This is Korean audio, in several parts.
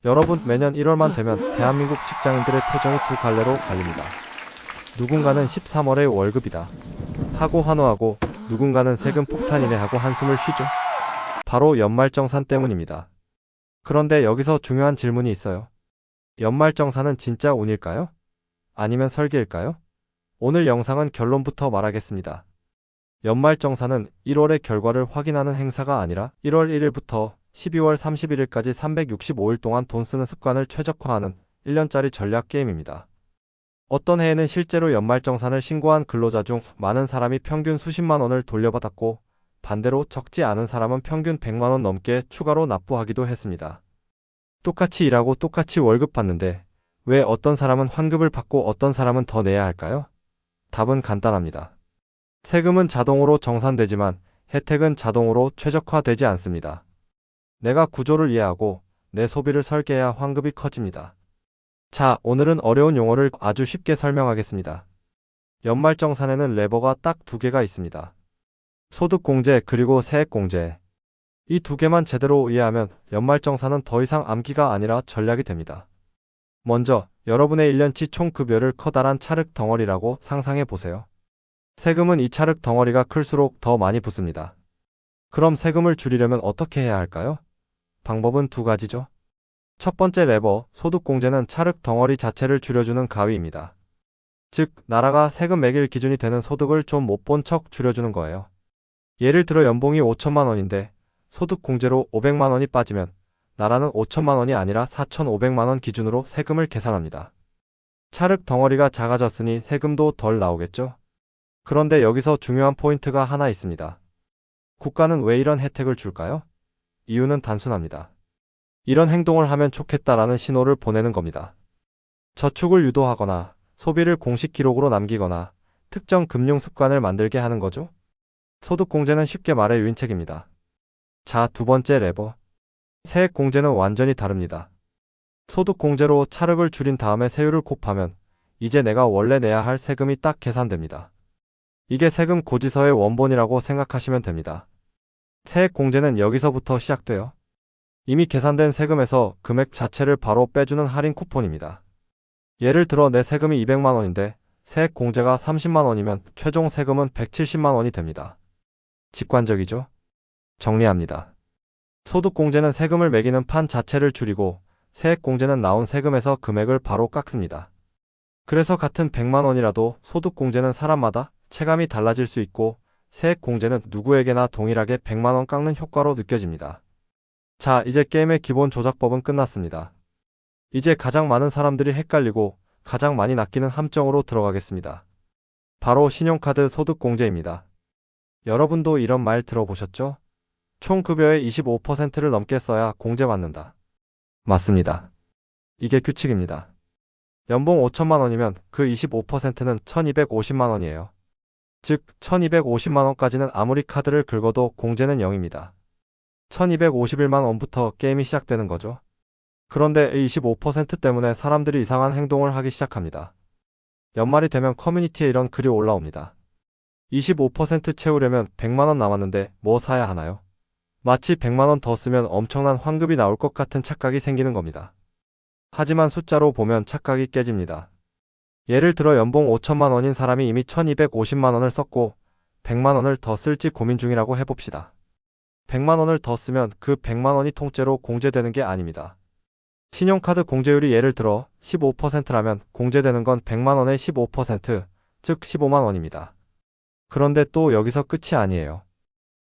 여러분, 매년 1월만 되면 대한민국 직장인들의 표정이 두 갈래로 갈립니다. 누군가는 13월의 월급이다 하고 환호하고, 누군가는 세금 폭탄이네 하고 한숨을 쉬죠. 바로 연말정산 때문입니다. 그런데 여기서 중요한 질문이 있어요. 연말정산은 진짜 운일까요? 아니면 설계일까요? 오늘 영상은 결론부터 말하겠습니다. 연말정산은 1월의 결과를 확인하는 행사가 아니라 1월 1일부터 12월 31일까지 365일 동안 돈 쓰는 습관을 최적화하는 1년짜리 전략 게임입니다. 어떤 해에는 실제로 연말정산을 신고한 근로자 중 많은 사람이 평균 수십만 원을 돌려받았고, 반대로 적지 않은 사람은 평균 100만 원 넘게 추가로 납부하기도 했습니다. 똑같이 일하고 똑같이 월급 받는데 왜 어떤 사람은 환급을 받고 어떤 사람은 더 내야 할까요? 답은 간단합니다. 세금은 자동으로 정산되지만 혜택은 자동으로 최적화되지 않습니다. 내가 구조를 이해하고 내 소비를 설계해야 환급이 커집니다. 자, 오늘은 어려운 용어를 아주 쉽게 설명하겠습니다. 연말정산에는 레버가 딱 두 개가 있습니다. 소득공제 그리고 세액공제. 이 두 개만 제대로 이해하면 연말정산은 더 이상 암기가 아니라 전략이 됩니다. 먼저 여러분의 1년치 총급여를 커다란 찰흙 덩어리라고 상상해 보세요. 세금은 이 찰흙 덩어리가 클수록 더 많이 붙습니다. 그럼 세금을 줄이려면 어떻게 해야 할까요? 방법은 두 가지죠. 첫 번째 레버, 소득공제는 찰흙 덩어리 자체를 줄여주는 가위입니다. 즉, 나라가 세금 매길 기준이 되는 소득을 좀 못 본 척 줄여주는 거예요. 예를 들어 연봉이 5천만 원인데 소득공제로 500만 원이 빠지면 나라는 5천만 원이 아니라 4,500만 원 기준으로 세금을 계산합니다. 찰흙 덩어리가 작아졌으니 세금도 덜 나오겠죠? 그런데 여기서 중요한 포인트가 하나 있습니다. 국가는 왜 이런 혜택을 줄까요? 이유는 단순합니다. 이런 행동을 하면 좋겠다라는 신호를 보내는 겁니다. 저축을 유도하거나 소비를 공식 기록으로 남기거나 특정 금융 습관을 만들게 하는 거죠. 소득공제는 쉽게 말해 유인책입니다. 자, 두 번째 레버. 세액공제는 완전히 다릅니다. 소득공제로 찰흙을 줄인 다음에 세율을 곱하면 이제 내가 원래 내야 할 세금이 딱 계산됩니다. 이게 세금 고지서의 원본이라고 생각하시면 됩니다. 세액공제는 여기서부터 시작돼요. 이미 계산된 세금에서 금액 자체를 바로 빼주는 할인 쿠폰입니다. 예를 들어 내 세금이 200만 원인데 세액공제가 30만 원이면 최종 세금은 170만 원이 됩니다. 직관적이죠? 정리합니다. 소득공제는 세금을 매기는 판 자체를 줄이고 세액공제는 나온 세금에서 금액을 바로 깎습니다. 그래서 같은 100만 원이라도 소득공제는 사람마다 체감이 달라질 수 있고 세액공제는 누구에게나 동일하게 100만 원 깎는 효과로 느껴집니다. 자, 이제 게임의 기본 조작법은 끝났습니다. 이제 가장 많은 사람들이 헷갈리고 가장 많이 낚이는 함정으로 들어가겠습니다. 바로 신용카드 소득공제입니다. 여러분도 이런 말 들어보셨죠? 총급여의 25%를 넘게 써야 공제받는다. 맞습니다. 이게 규칙입니다. 연봉 5천만 원이면 그 25%는 1250만 원이에요. 즉 1250만 원까지는 아무리 카드를 긁어도 공제는 0입니다. 1251만 원부터 게임이 시작되는 거죠. 그런데 이 25% 때문에 사람들이 이상한 행동을 하기 시작합니다. 연말이 되면 커뮤니티에 이런 글이 올라옵니다. 25% 채우려면 100만 원 남았는데 뭐 사야 하나요? 마치 100만 원 더 쓰면 엄청난 환급이 나올 것 같은 착각이 생기는 겁니다. 하지만 숫자로 보면 착각이 깨집니다. 예를 들어 연봉 5천만 원인 사람이 이미 1250만 원을 썼고 100만 원을 더 쓸지 고민 중이라고 해봅시다. 100만 원을 더 쓰면 그 100만 원이 통째로 공제되는 게 아닙니다. 신용카드 공제율이 예를 들어 15%라면 공제되는 건 100만 원의 15%, 즉 15만 원입니다. 그런데 또 여기서 끝이 아니에요.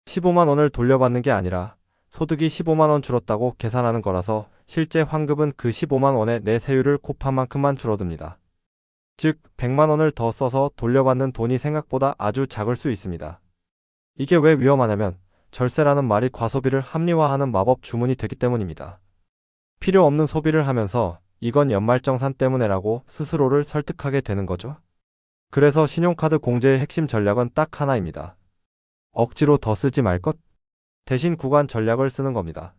15만 원을 돌려받는 게 아니라 소득이 15만 원 줄었다고 계산하는 거라서 실제 환급은 그 15만 원의 내 세율을 곱한 만큼만 줄어듭니다. 즉 100만 원을 더 써서 돌려받는 돈이 생각보다 아주 작을 수 있습니다. 이게 왜 위험하냐면 절세라는 말이 과소비를 합리화하는 마법 주문이 되기 때문입니다. 필요 없는 소비를 하면서 이건 연말정산 때문에라고 스스로를 설득하게 되는 거죠. 그래서 신용카드 공제의 핵심 전략은 딱 하나입니다. 억지로 더 쓰지 말 것. 대신 구간 전략을 쓰는 겁니다.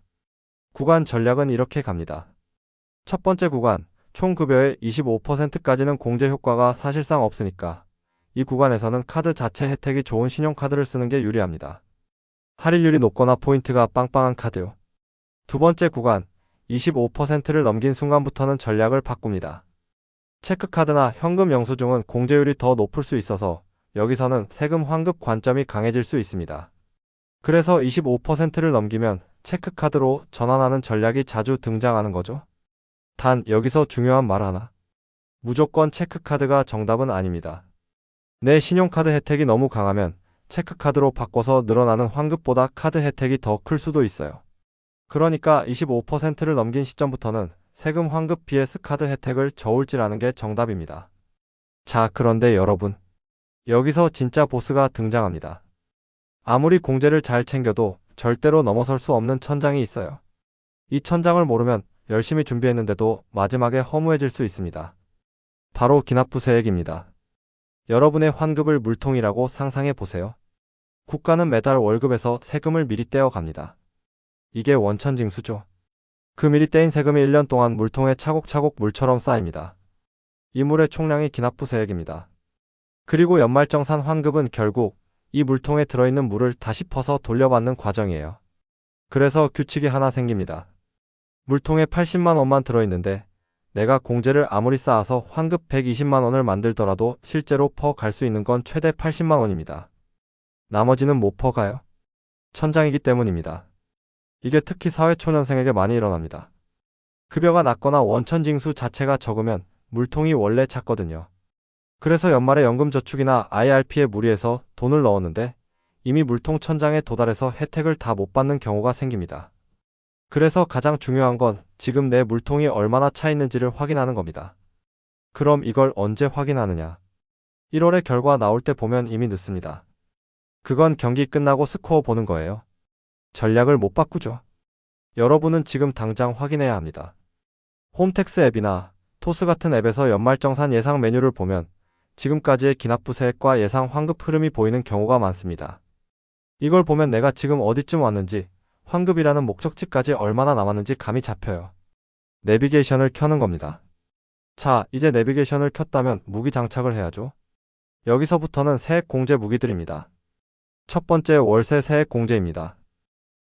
구간 전략은 이렇게 갑니다. 첫 번째 구간, 총급여의 25%까지는 공제 효과가 사실상 없으니까 이 구간에서는 카드 자체 혜택이 좋은 신용카드를 쓰는 게 유리합니다. 할인율이 높거나 포인트가 빵빵한 카드요. 두 번째 구간, 25%를 넘긴 순간부터는 전략을 바꿉니다. 체크카드나 현금 영수증은 공제율이 더 높을 수 있어서 여기서는 세금 환급 관점이 강해질 수 있습니다. 그래서 25%를 넘기면 체크카드로 전환하는 전략이 자주 등장하는 거죠. 단 여기서 중요한 말 하나. 무조건 체크카드가 정답은 아닙니다. 내 신용카드 혜택이 너무 강하면 체크카드로 바꿔서 늘어나는 환급보다 카드 혜택이 더 클 수도 있어요. 그러니까 25%를 넘긴 시점부터는 세금 환급 vs 카드 혜택을 저울질하는 게 정답입니다. 자, 그런데 여러분, 여기서 진짜 보스가 등장합니다. 아무리 공제를 잘 챙겨도 절대로 넘어설 수 없는 천장이 있어요. 이 천장을 모르면 열심히 준비했는데도 마지막에 허무해질 수 있습니다. 바로 기납부세액입니다. 여러분의 환급을 물통이라고 상상해 보세요. 국가는 매달 월급에서 세금을 미리 떼어갑니다. 이게 원천징수죠. 그 미리 떼인 세금이 1년 동안 물통에 차곡차곡 물처럼 쌓입니다. 이 물의 총량이 기납부세액입니다. 그리고 연말정산 환급은 결국 이 물통에 들어있는 물을 다시 퍼서 돌려받는 과정이에요. 그래서 규칙이 하나 생깁니다. 물통에 80만 원만 들어있는데 내가 공제를 아무리 쌓아서 환급 120만 원을 만들더라도 실제로 퍼 갈 수 있는 건 최대 80만 원입니다. 나머지는 못 퍼가요. 천장이기 때문입니다. 이게 특히 사회초년생에게 많이 일어납니다. 급여가 낮거나 원천징수 자체가 적으면 물통이 원래 작거든요. 그래서 연말에 연금저축이나 IRP에 무리해서 돈을 넣었는데 이미 물통 천장에 도달해서 혜택을 다 못 받는 경우가 생깁니다. 그래서 가장 중요한 건 지금 내 물통이 얼마나 차 있는지를 확인하는 겁니다. 그럼 이걸 언제 확인하느냐? 1월에 결과 나올 때 보면 이미 늦습니다. 그건 경기 끝나고 스코어 보는 거예요. 전략을 못 바꾸죠. 여러분은 지금 당장 확인해야 합니다. 홈택스 앱이나 토스 같은 앱에서 연말정산 예상 메뉴를 보면 지금까지의 기납부세액과 예상 환급 흐름이 보이는 경우가 많습니다. 이걸 보면 내가 지금 어디쯤 왔는지, 환급이라는 목적지까지 얼마나 남았는지 감이 잡혀요. 내비게이션을 켜는 겁니다. 자, 이제 내비게이션을 켰다면 무기 장착을 해야죠. 여기서부터는 세액 공제 무기들입니다. 첫 번째, 월세 세액 공제입니다.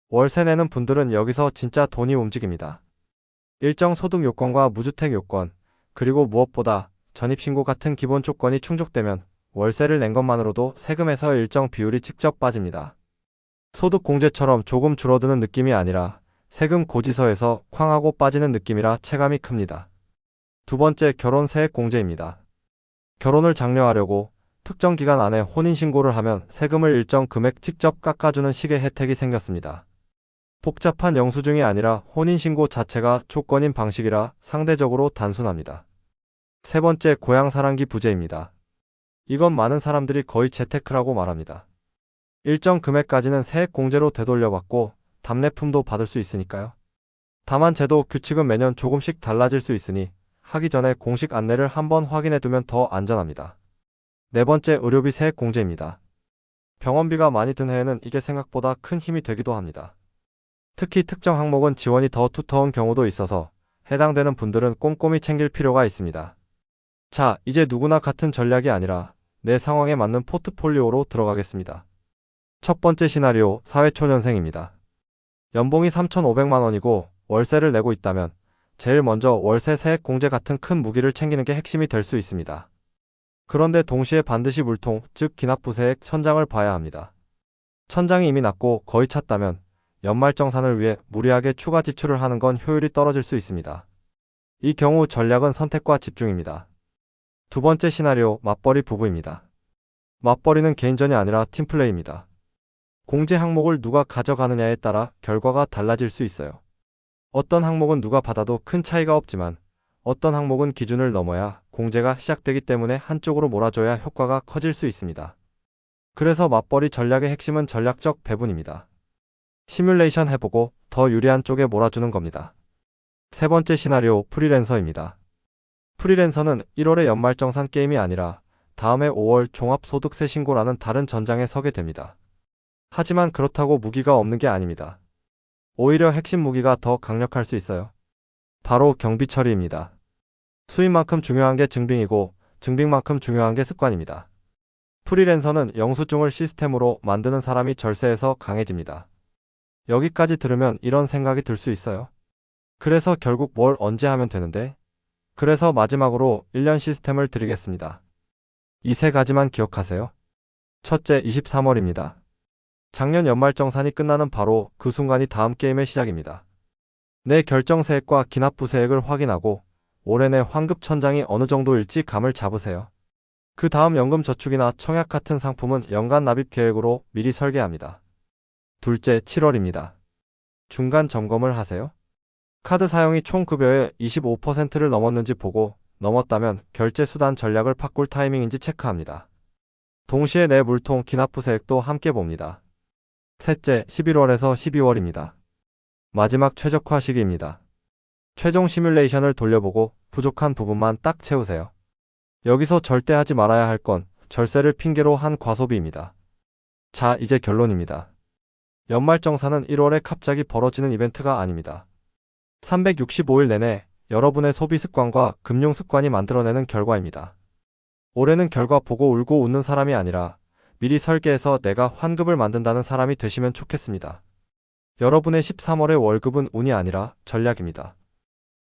월세 내는 분들은 여기서 진짜 돈이 움직입니다. 일정 소득 요건과 무주택 요건, 그리고 무엇보다 전입신고 같은 기본 조건이 충족되면 월세를 낸 것만으로도 세금에서 일정 비율이 직접 빠집니다. 소득 공제처럼 조금 줄어드는 느낌이 아니라 세금 고지서에서 쾅하고 빠지는 느낌이라 체감이 큽니다. 두 번째, 결혼 세액 공제입니다. 결혼을 장려하려고 특정 기간 안에 혼인신고를 하면 세금을 일정 금액 직접 깎아주는 식의 혜택이 생겼습니다. 복잡한 영수증이 아니라 혼인신고 자체가 조건인 방식이라 상대적으로 단순합니다. 세 번째, 고향사랑기 부제입니다. 이건 많은 사람들이 거의 재테크라고 말합니다. 일정 금액까지는 세액 공제로 되돌려받고 답례품도 받을 수 있으니까요. 다만 제도 규칙은 매년 조금씩 달라질 수 있으니 하기 전에 공식 안내를 한번 확인해두면 더 안전합니다. 네 번째, 의료비 세액 공제입니다. 병원비가 많이 든 해에는 이게 생각보다 큰 힘이 되기도 합니다. 특히 특정 항목은 지원이 더 두터운 경우도 있어서 해당되는 분들은 꼼꼼히 챙길 필요가 있습니다. 자, 이제 누구나 같은 전략이 아니라 내 상황에 맞는 포트폴리오로 들어가겠습니다. 첫 번째 시나리오, 사회초년생입니다. 연봉이 3,500만 원이고 월세를 내고 있다면 제일 먼저 월세 세액 공제 같은 큰 무기를 챙기는 게 핵심이 될 수 있습니다. 그런데 동시에 반드시 물통, 즉 기납부세액 천장을 봐야 합니다. 천장이 이미 낮고 거의 찼다면 연말정산을 위해 무리하게 추가 지출을 하는 건 효율이 떨어질 수 있습니다. 이 경우 전략은 선택과 집중입니다. 두 번째 시나리오, 맞벌이 부부입니다. 맞벌이는 개인전이 아니라 팀플레이입니다. 공제 항목을 누가 가져가느냐에 따라 결과가 달라질 수 있어요. 어떤 항목은 누가 받아도 큰 차이가 없지만 어떤 항목은 기준을 넘어야 공제가 시작되기 때문에 한쪽으로 몰아줘야 효과가 커질 수 있습니다. 그래서 맞벌이 전략의 핵심은 전략적 배분입니다. 시뮬레이션 해보고 더 유리한 쪽에 몰아주는 겁니다. 세 번째 시나리오, 프리랜서입니다. 프리랜서는 1월의 연말정산 게임이 아니라 다음해 5월 종합소득세 신고라는 다른 전장에 서게 됩니다. 하지만 그렇다고 무기가 없는 게 아닙니다. 오히려 핵심 무기가 더 강력할 수 있어요. 바로 경비 처리입니다. 수입만큼 중요한 게 증빙이고 증빙만큼 중요한 게 습관입니다. 프리랜서는 영수증을 시스템으로 만드는 사람이 절세에서 강해집니다. 여기까지 들으면 이런 생각이 들 수 있어요. 그래서 결국 뭘 언제 하면 되는데? 그래서 마지막으로 1년 시스템을 드리겠습니다. 이 세 가지만 기억하세요. 첫째, 23월입니다. 작년 연말정산이 끝나는 바로 그 순간이 다음 게임의 시작입니다. 내 결정세액과 기납부세액을 확인하고 올해 내 환급천장이 어느 정도일지 감을 잡으세요. 그 다음 연금저축이나 청약 같은 상품은 연간 납입 계획으로 미리 설계합니다. 둘째, 7월입니다. 중간 점검을 하세요. 카드 사용이 총 급여의 25%를 넘었는지 보고 넘었다면 결제 수단 전략을 바꿀 타이밍인지 체크합니다. 동시에 내 물통 기납부세액도 함께 봅니다. 셋째, 11월에서 12월입니다. 마지막 최적화 시기입니다. 최종 시뮬레이션을 돌려보고 부족한 부분만 딱 채우세요. 여기서 절대 하지 말아야 할 건 절세를 핑계로 한 과소비입니다. 자, 이제 결론입니다. 연말정산은 1월에 갑자기 벌어지는 이벤트가 아닙니다. 365일 내내 여러분의 소비 습관과 금융 습관이 만들어내는 결과입니다. 올해는 결과 보고 울고 웃는 사람이 아니라 미리 설계해서 내가 환급을 만든다는 사람이 되시면 좋겠습니다. 여러분의 13월의 월급은 운이 아니라 전략입니다.